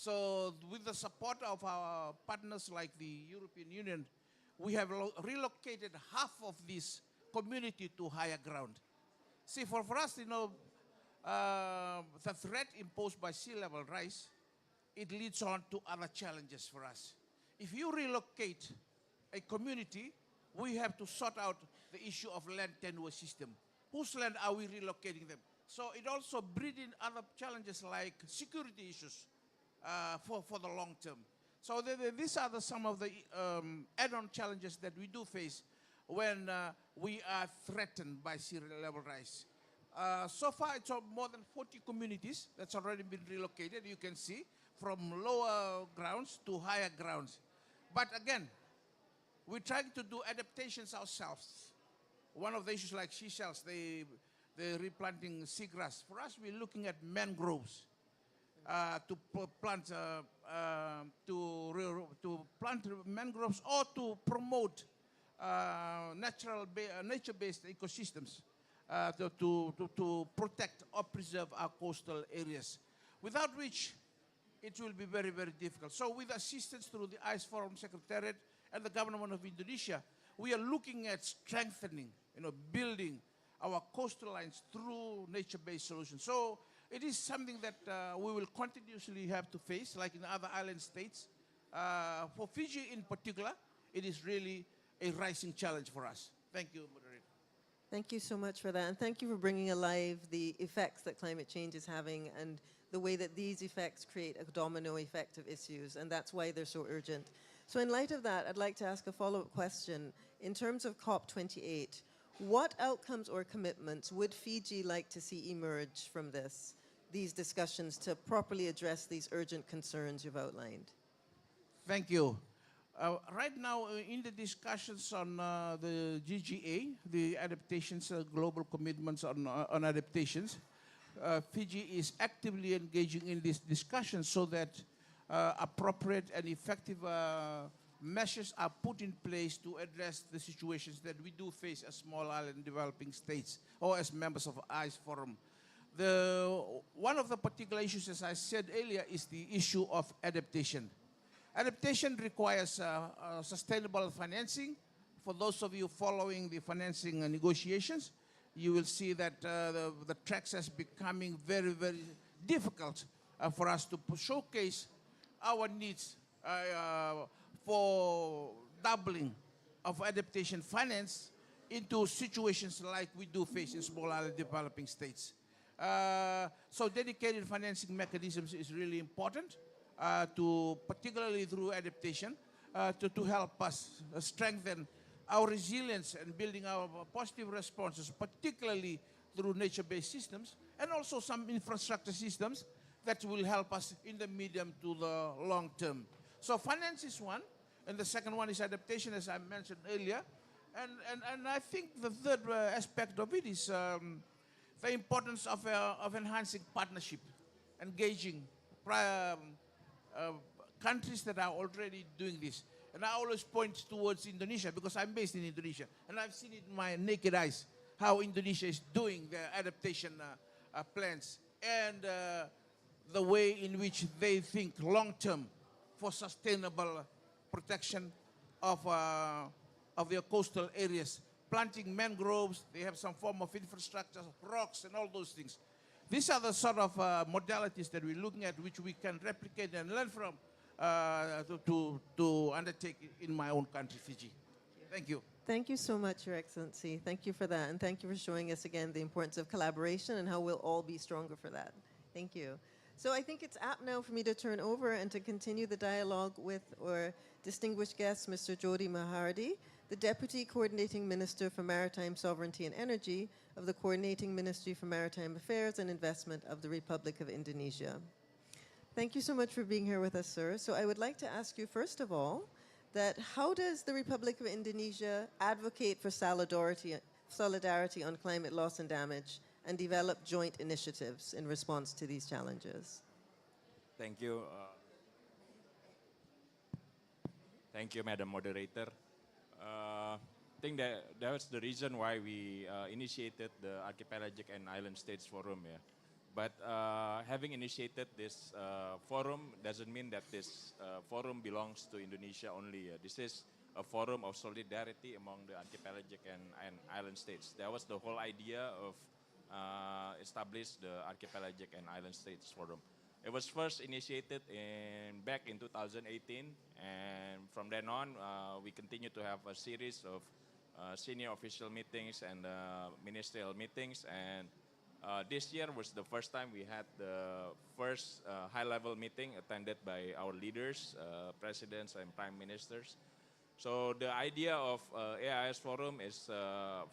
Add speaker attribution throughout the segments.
Speaker 1: So with the support of our partners like the European Union, we have relocated half of this community to higher ground. See, for us, the threat imposed by sea level rise, it leads on to other challenges for us. If you relocate a community, we have to sort out the issue of land tenure system. Whose land are we relocating them? So it also breeds in other challenges like security issues for the long term. So these are some of the add-on challenges that we do face when we are threatened by sea level rise. So far, it's more than 40 communities that's already been relocated, you can see, from lower grounds to higher grounds. But again, we're trying to do adaptations ourselves. One of the issues like seashells, they're replanting seagrass. For us, we're looking at mangroves to plant mangroves or to promote nature-based ecosystems to protect or preserve our coastal areas, without which it will be very, very difficult. So with assistance through the Ice Forum Secretariat and the government of Indonesia, we are looking at strengthening, building our coastal lines through nature-based solutions. So it is something that we will continuously have to face, like in other island states. For Fiji in particular, it is really a rising challenge for us. Thank you, moderator.
Speaker 2: Thank you so much for that, and thank you for bringing alive the effects that climate change is having and the way that these effects create a domino effect of issues, and that's why they're so urgent. So in light of that, I'd like to ask a follow-up question. In terms of COP28, what outcomes or commitments would Fiji like to see emerge from these discussions to properly address these urgent concerns you've outlined?
Speaker 1: Thank you. Right now, in the discussions on the GGA, the adaptations, global commitments on adaptations, Fiji is actively engaging in these discussions so that appropriate and effective measures are put in place to address the situations that we do face as small island developing states or as members of ICE Forum. One of the particular issues, as I said earlier, is the issue of adaptation. Adaptation requires sustainable financing. For those of you following the financing negotiations, you will see that the tracks is becoming very, very difficult for us to showcase our needs for doubling of adaptation finance into situations like we do face in small island developing states. So dedicated financing mechanisms is really important, particularly through adaptation, to help us strengthen our resilience and building our positive responses, particularly through nature-based systems, and also some infrastructure systems that will help us in the medium to the long term. So finance is one, and the second one is adaptation, as I mentioned earlier. And I think the third aspect of it is the importance of enhancing partnership, engaging countries that are already doing this. And I always point towards Indonesia because I'm based in Indonesia. And I've seen it in my naked eyes, how Indonesia is doing their adaptation plans and the way in which they think long-term for sustainable protection of their coastal areas. Planting mangroves, they have some form of infrastructure, rocks and all those things. These are the sort of modalities that we're looking at which we can replicate and learn from to undertake in my own country, Fiji. Thank you.
Speaker 2: Thank you so much, Your Excellency. Thank you for that. And thank you for showing us again the importance of collaboration and how we'll all be stronger for that. Thank you. So I think it's apt now for me to turn over and to continue the dialogue with our distinguished guest, Mr. Jody Mahardi, the Deputy Coordinating Minister for Maritime Sovereignty and Energy of the Coordinating Ministry for Maritime Affairs and Investment of the Republic of Indonesia. Thank you so much for being here with us, sir. So I would like to ask you, first of all, that how does the Republic of Indonesia advocate for solidarity on climate loss and damage and develop joint initiatives in response to these challenges?
Speaker 3: Thank you. Thank you, Madam Moderator. I think that's the reason why we initiated the Archipelagic and Island States Forum. Yeah. But having initiated this forum doesn't mean that this forum belongs to Indonesia only. This is a forum of solidarity among the archipelagic and island states. That was the whole idea of establish the Archipelagic and Island States Forum. It was first initiated back in 2018, and from then on, we continue to have a series of senior official meetings and ministerial meetings. And this year was the first time we had the first high-level meeting attended by our leaders, presidents and prime ministers. So the idea of AIS Forum is a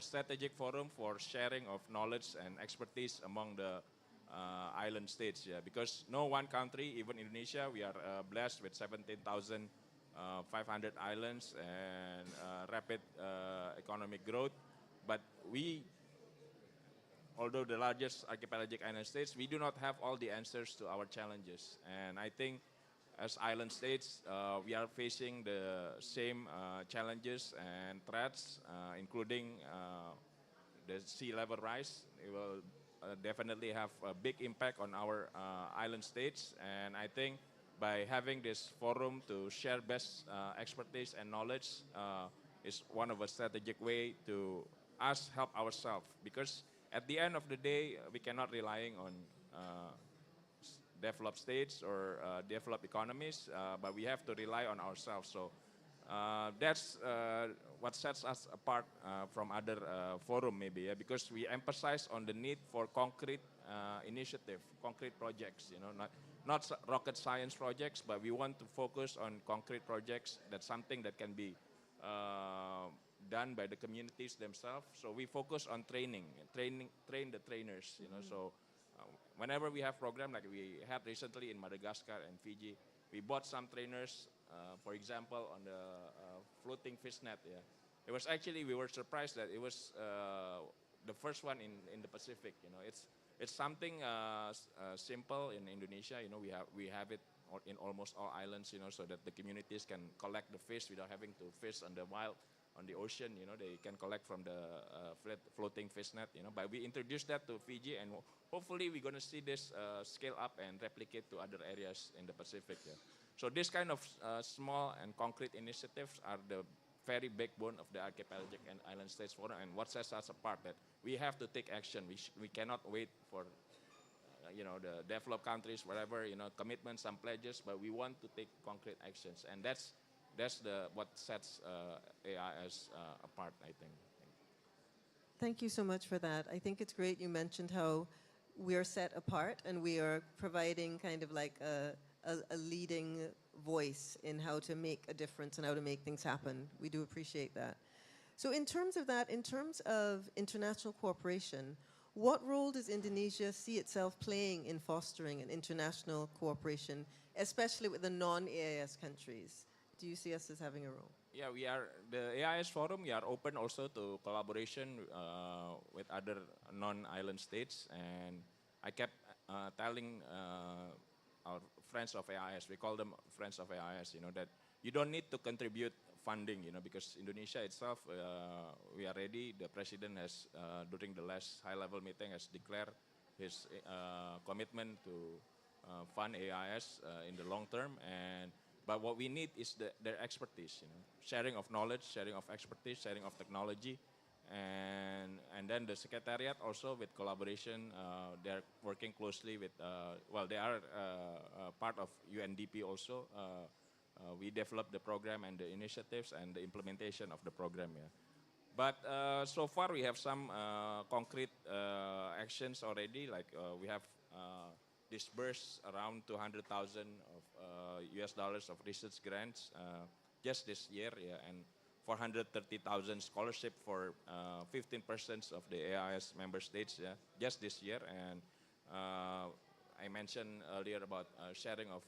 Speaker 3: strategic forum for sharing of knowledge and expertise among the island states. Yeah, because no one country, even Indonesia, we are blessed with 17,500 islands and rapid economic growth. But we, although the largest archipelagic island states, we do not have all the answers to our challenges. And I think as island states, we are facing the same challenges and threats, including the sea level rise. It will definitely have a big impact on our island states. And I think by having this forum to share best expertise and knowledge is one of a strategic way to us help ourselves. Because at the end of the day, we cannot relying on developed states or developed economies, but we have to rely on ourselves. So that's what sets us apart from other forum maybe, yeah, because we emphasize on the need for concrete initiative, concrete projects, not rocket science projects, but we want to focus on concrete projects. That's something that can be done by the communities themselves. So we focus on train the trainers, so whenever we have program like we had recently in Madagascar and Fiji, we bought some trainers, for example, on the floating fish net. Yeah, it was actually, we were surprised that it was the first one in the Pacific. It's something simple in Indonesia. We have it in almost all islands. So that the communities can collect the fish without having to fish on the wild. On the ocean, they can collect from the floating fish net, But we introduced that to Fiji, and hopefully we're going to see this scale up and replicate to other areas in the Pacific. Yeah. So this kind of small and concrete initiatives are the very backbone of the Archipelagic and Island States Forum, and what sets us apart that we have to take action. We cannot wait for the developed countries, whatever, commitments, some pledges, but we want to take concrete actions, and that's what sets AIS apart, I think.
Speaker 2: Thank you so much for that. I think it's great you mentioned how we are set apart and we are providing kind of like a leading voice in how to make a difference and how to make things happen. We do appreciate that. So in terms of that, in terms of international cooperation, what role does Indonesia see itself playing in fostering an international cooperation, especially with the non-AIS countries? Do you see us as having a role?
Speaker 3: Yeah, we are, the AIS Forum, we are open also to collaboration with other non-island states. And I kept telling our friends of AIS, we call them friends of AIS, that you don't need to contribute funding, because Indonesia itself, we are ready. The president has, during the last high-level meeting, has declared his commitment to fund AIS in the long term. But what we need is their expertise, sharing of knowledge, sharing of expertise, sharing of technology, and then the secretariat also with collaboration. They're working closely with, they are part of UNDP also. We develop the program and the initiatives and the implementation of the program. Yeah. But so far we have some concrete actions already, like we have disbursed around 200,000 of US dollars of research grants just this year, yeah, and 430,000 scholarship for 15% of the AIS member states, yeah, just this year. And I mentioned earlier about sharing of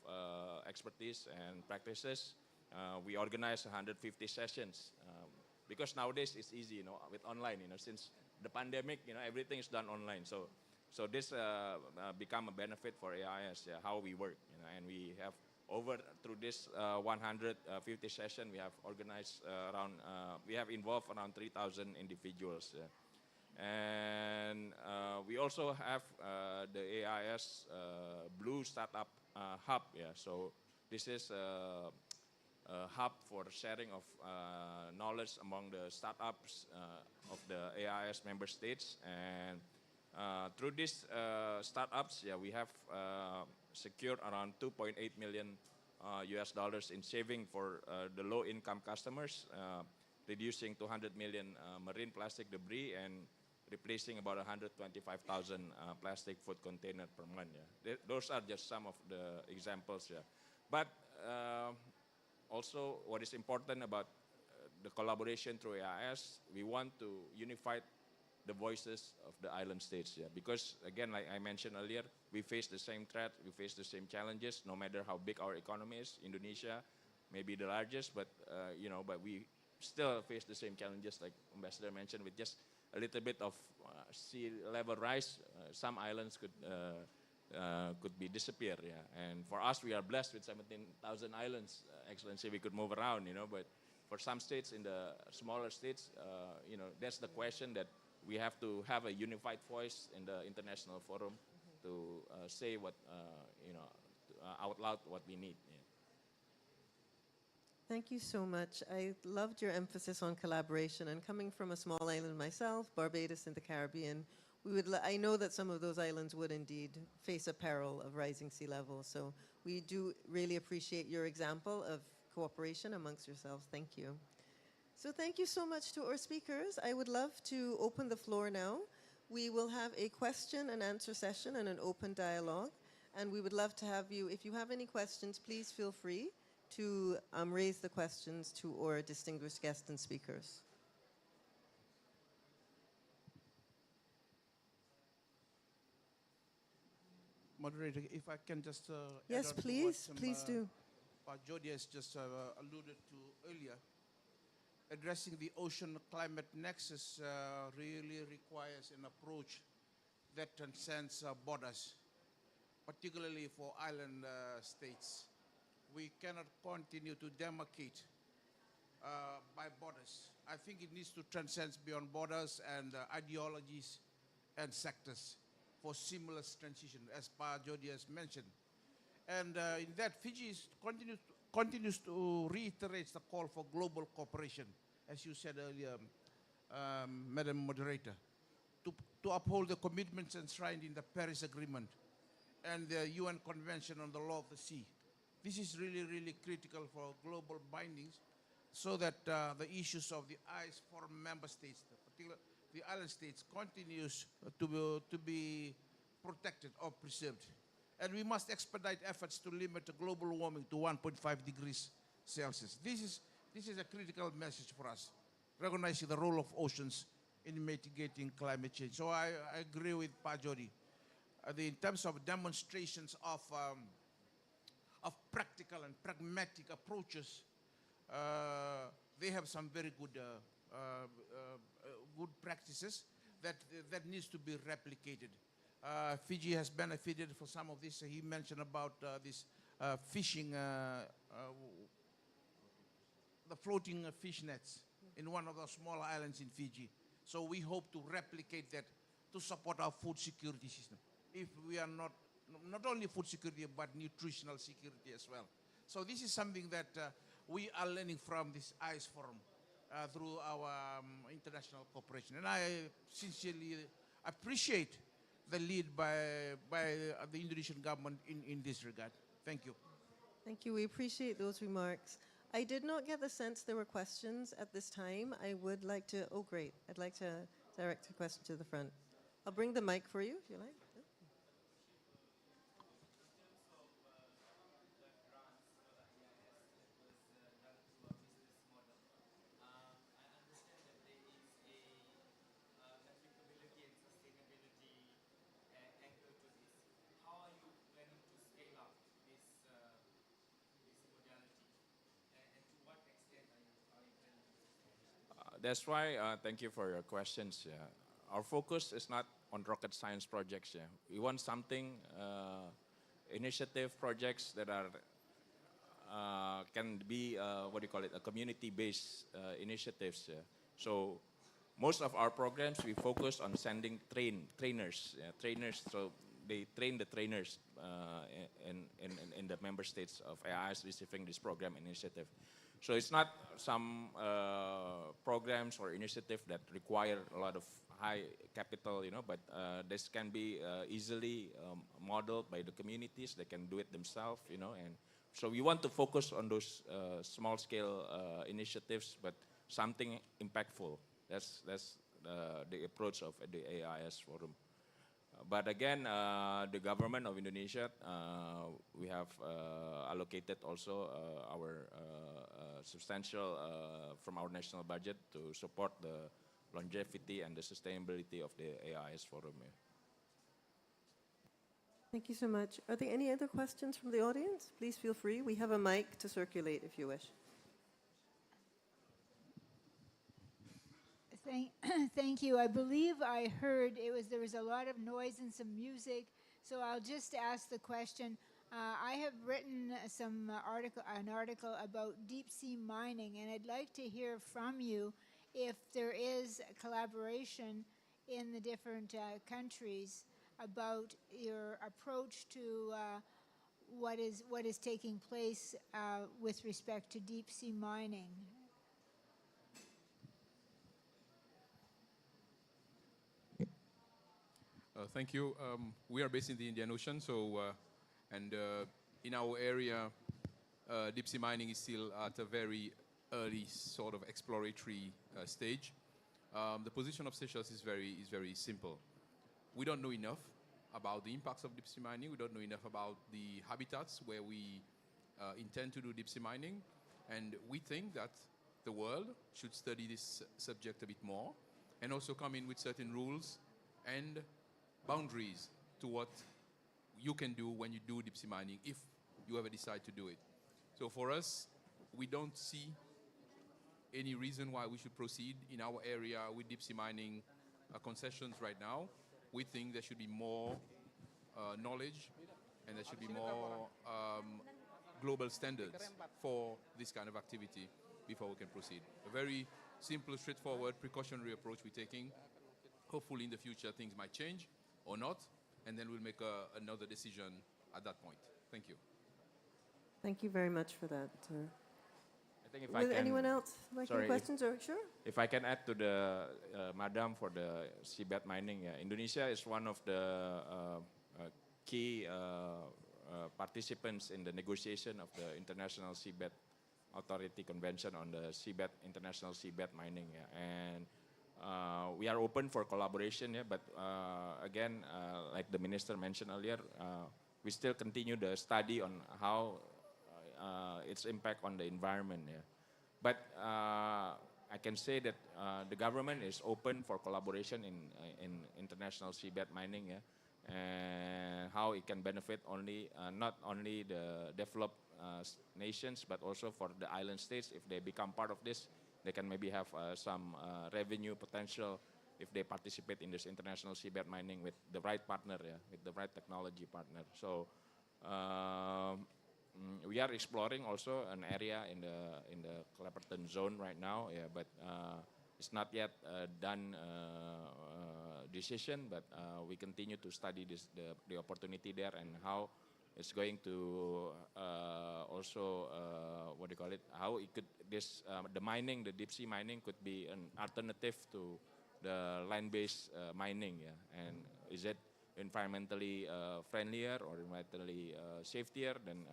Speaker 3: expertise and practices. We organized 150 sessions because nowadays it's easy, with online, since the pandemic, everything is done online. So this become a benefit for AIS, yeah, how we work, and we have through this 150 session, we have organized we have involved around 3,000 individuals. Yeah. And we also have the AIS Blue Startup Hub. Yeah, so this is a hub for sharing of knowledge among the startups of the AIS member states. And through these startups, yeah, we have secured around 2.8 million US dollars in saving for the low-income customers, reducing 200 million marine plastic debris and replacing about 125,000 plastic food container per month. Yeah. Those are just some of the examples. Yeah. But also, what is important about the collaboration through AIS, we want to unify the voices of the island states. Yeah. Because again, like I mentioned earlier, we face the same threat, we face the same challenges, no matter how big our economy is. Indonesia may be the largest, but but we still face the same challenges, like Ambassador mentioned, with just a little bit of sea level rise. Some islands could be disappear. Yeah, and for us, we are blessed with 17,000 islands. Excellency, we could move around. But for some states, in the smaller states, that's the question that we have to have a unified voice in the international forum to say what out loud what we need. Yeah.
Speaker 2: Thank you so much. I loved your emphasis on collaboration. And coming from a small island myself, Barbados in the Caribbean, I know that some of those islands would indeed face a peril of rising sea levels. So we do really appreciate your example of cooperation amongst yourselves. Thank you. So thank you so much to our speakers. I would love to open the floor now. We will have a question and answer session and an open dialogue. And we would love to have you, if you have any questions, please feel free to raise the questions to our distinguished guests and speakers.
Speaker 1: Moderator, if I can just
Speaker 2: Yes,
Speaker 1: add on to
Speaker 2: please,
Speaker 1: what
Speaker 2: please do.
Speaker 1: Jody has just alluded to earlier. Addressing the ocean climate nexus really requires an approach that transcends borders, particularly for island states. We cannot continue to demarcate by borders. I think it needs to transcend beyond borders and ideologies and sectors for seamless transition, as Pa Jody has mentioned. And in that, Fiji continues to reiterate the call for global cooperation, as you said earlier, Madam Moderator, to uphold the commitments enshrined in the Paris Agreement and the UN Convention on the Law of the Sea. This is really, really critical for global bindings so that the issues of the ICE forum member states, particularly the island states, continues to be protected or preserved. And we must expedite efforts to limit global warming to 1.5 degrees Celsius. This is a critical message for us, recognizing the role of oceans in mitigating climate change. So I agree with Pa Jody. In terms of demonstrations of practical and pragmatic approaches, they have some very good good practices that needs to be replicated. Fiji has benefited for some of this. He mentioned about this fishing, the floating fish nets in one of the smaller islands in Fiji. So we hope to replicate that to support our food security system. If we are not only food security, but nutritional security as well. So this is something that we are learning from this ICE forum through our international cooperation. And I sincerely appreciate the lead by the Indonesian government in this regard. Thank you.
Speaker 2: Thank you. We appreciate those remarks. I did not get the sense there were questions at this time. I would like to, oh great, I'd like to direct a question to the front. I'll bring the mic for you if you like.
Speaker 3: That's why, thank you for your questions. Yeah. Our focus is not on rocket science projects. Yeah. We want something, initiative projects that are, can be, what do you call it, a community-based initiatives. Yeah. So most of our programs, we focus on sending trainers, so they train the trainers in the member states of AIS receiving this program initiative. So it's not some programs or initiative that require a lot of high capital, but this can be easily modeled by the communities. They can do it themselves, and so we want to focus on those small-scale initiatives, but something impactful. That's the approach of the AIS Forum. But again, the government of Indonesia, we have allocated also our substantial from our national budget to support the longevity and the sustainability of the AIS Forum. Yeah.
Speaker 2: Thank you so much. Are there any other questions from the audience? Please feel free. We have a mic to circulate if you wish.
Speaker 4: Thank you. I believe I heard there was a lot of noise and some music, so I'll just ask the question. I have written an article about deep sea mining, and I'd like to hear from you if there is a collaboration in the different countries about your approach to what is taking place with respect to deep sea mining.
Speaker 5: Thank you. We are based in the Indian Ocean, so in our area, deep sea mining is still at a very early sort of exploratory stage. The position of Seychelles is very simple. We don't know enough about the impacts of deep sea mining. We don't know enough about the habitats where we intend to do deep sea mining, and we think that the world should study this subject a bit more, and also come in with certain rules and boundaries to what you can do when you do deep sea mining, if you ever decide to do it. So for us, we don't see any reason why we should proceed in our area with deep sea mining concessions right now. We think there should be more knowledge, and there should be more global standards for this kind of activity before we can proceed. A very simple, straightforward, precautionary approach we're taking. Hopefully in the future things might change or not, and then we'll make another decision at that point. Thank you.
Speaker 2: Thank you very much for that, sir.
Speaker 3: I think if
Speaker 2: Would
Speaker 3: I can,
Speaker 2: anyone else like any questions? Or sure.
Speaker 3: If I can add to the Madam for the seabed mining, Indonesia is one of the key participants in the negotiation of the International Seabed Authority Convention on the international seabed mining, and we are open for collaboration, but again, like the minister mentioned earlier, we still continue the study on how its impact on the environment. But I can say that the government is open for collaboration in international seabed mining, and how it can benefit not only the developed nations, but also for the island states. If they become part of this, they can maybe have some revenue potential if they participate in this international seabed mining with the right partner, with the right technology partner. So we are exploring also an area in the Clapperton zone right now, but it's not yet done decision. But we continue to study the opportunity there and how it's going to also how it could the deep sea mining could be an alternative to the land-based mining, and is it environmentally friendlier or environmentally safer? Then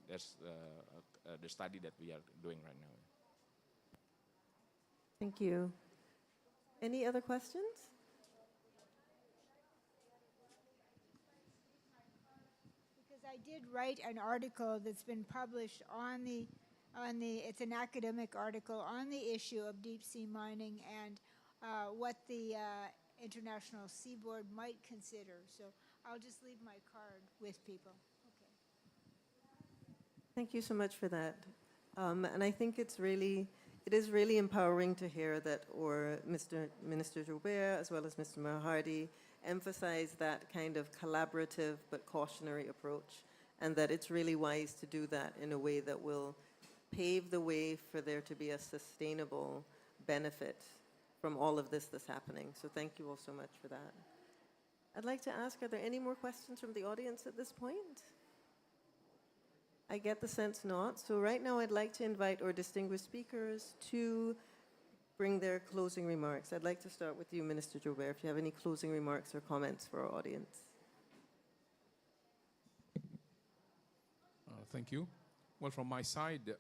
Speaker 3: that's the study that we are doing right now.
Speaker 2: Thank you. Any other questions?
Speaker 4: I did write an article that's been published it's an academic article on the issue of deep sea mining and what the International Seaboard might consider. So I'll just leave my card with people. Okay.
Speaker 2: Thank you so much for that. And I think it is really empowering to hear that Minister Joubert as well as Mr. Mahardi emphasize that kind of collaborative but cautionary approach, and that it's really wise to do that in a way that will pave the way for there to be a sustainable benefit from all of this that's happening. So thank you all so much for that. I'd like to ask, are there any more questions from the audience at this point? I get the sense not. So right now I'd like to invite our distinguished speakers to bring their closing remarks. I'd like to start with you, Minister Joubert, if you have any closing remarks or comments for our audience.
Speaker 5: Thank you. Well, from my side,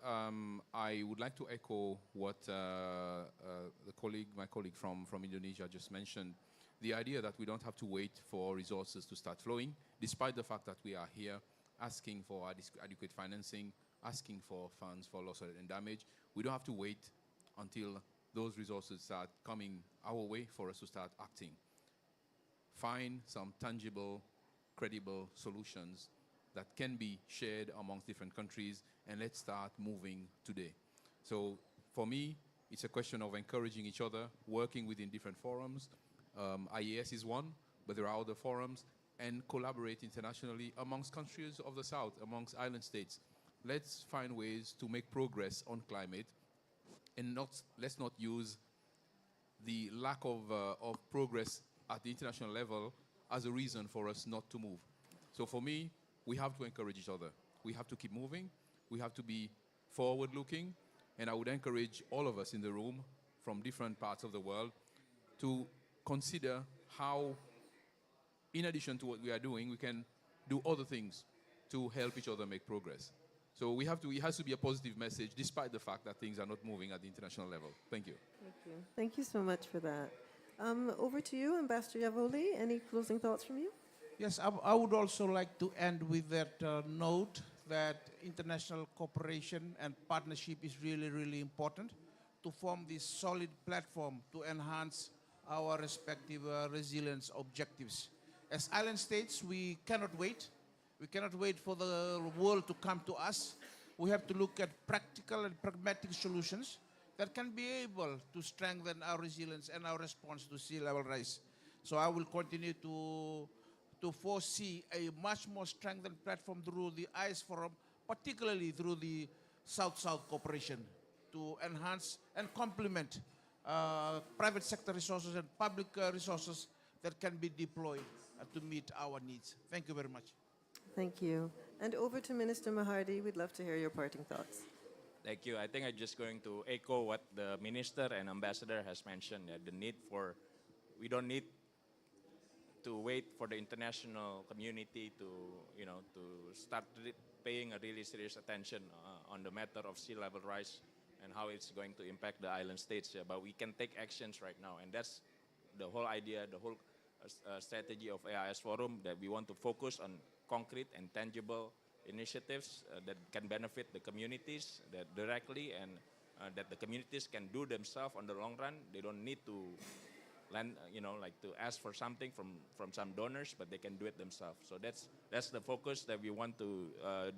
Speaker 5: I would like to echo what my colleague from Indonesia just mentioned. The idea that we don't have to wait for resources to start flowing, despite the fact that we are here asking for adequate financing, asking for funds for loss and damage. We don't have to wait until those resources start coming our way for us to start acting. Find some tangible, credible solutions that can be shared amongst different countries, and let's start moving today. So for me, it's a question of encouraging each other, working within different forums. IAS is one, but there are other forums, and collaborate internationally amongst countries of the South, amongst island states. Let's find ways to make progress on climate, and let's not use the lack of progress at the international level as a reason for us not to move. So for me, we have to encourage each other. We have to keep moving. We have to be forward-looking. And I would encourage all of us in the room from different parts of the world to consider how, in addition to what we are doing, we can do other things to help each other make progress. So it has to be a positive message, despite the fact that things are not moving at the international level. Thank you.
Speaker 2: Thank you. Thank you so much for that. Over to you, Ambassador Yavoli. Any closing thoughts from you?
Speaker 1: Yes, I would also like to end with that note that international cooperation and partnership is really, really important to form this solid platform to enhance our respective resilience objectives. As island states, we cannot wait. We cannot wait for the world to come to us. We have to look at practical and pragmatic solutions that can be able to strengthen our resilience and our response to sea level rise. So I will continue to foresee a much more strengthened platform through the ICE Forum, particularly through the South-South cooperation, to enhance and complement private sector resources and public resources that can be deployed to meet our needs. Thank you very much.
Speaker 2: Thank you. And over to Minister Mahardi. We'd love to hear your parting thoughts.
Speaker 3: Thank you. I think I'm just going to echo what the minister and ambassador has mentioned, that we don't need to wait for the international community to start paying a really serious attention on the matter of sea level rise and how it's going to impact the island states. But we can take actions right now, and that's the whole idea, the whole strategy of AIS Forum, that we want to focus on concrete and tangible initiatives that can benefit the communities directly, and that the communities can do themselves on the long run. They don't need to to ask for something from some donors, but they can do it themselves. So that's the focus that we want to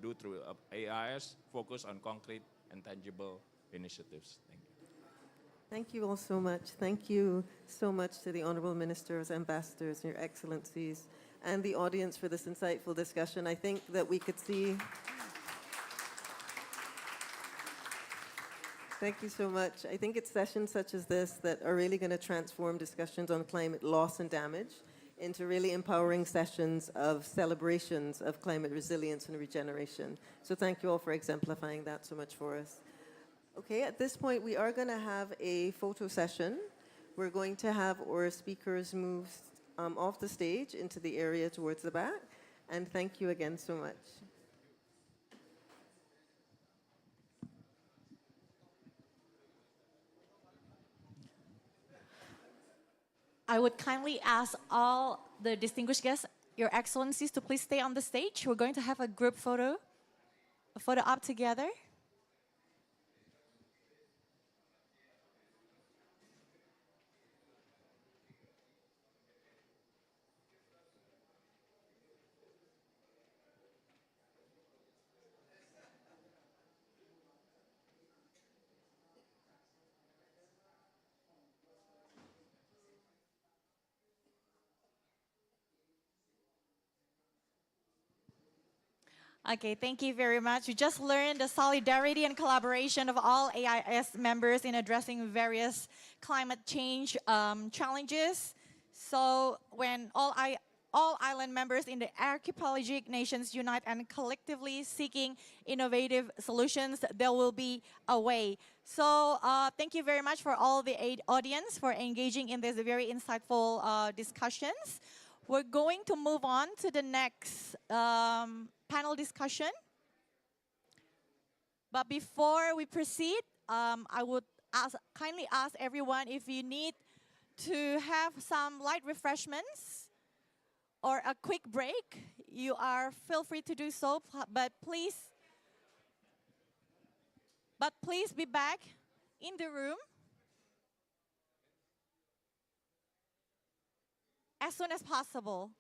Speaker 3: do through AIS, focus on concrete and tangible initiatives. Thank you.
Speaker 2: Thank you all so much. Thank you so much to the Honourable Ministers, Ambassadors, Your Excellencies, and the audience for this insightful discussion. I think that we could see... Thank you so much. I think it's sessions such as this that are really going to transform discussions on climate loss and damage into really empowering sessions of celebrations of climate resilience and regeneration. So thank you all for exemplifying that so much for us. Okay, at this point, we are going to have a photo session. We're going to have our speakers move off the stage into the area towards the back. And thank you again so much.
Speaker 6: I would kindly ask all the distinguished guests, Your Excellencies, to please stay on the stage. We're going to have a group photo, op together. Okay, thank you very much. We just learned the solidarity and collaboration of all AIS members in addressing various climate change challenges. So when all island members in the archipelagic nations unite and collectively seeking innovative solutions, there will be a way. So thank you very much for all the audience for engaging in this very insightful discussions. We're going to move on to the next panel discussion. But before we proceed, I would kindly ask everyone if you need to have some light refreshments or a quick break, you are feel free to do so, but please be back in the room as soon as possible.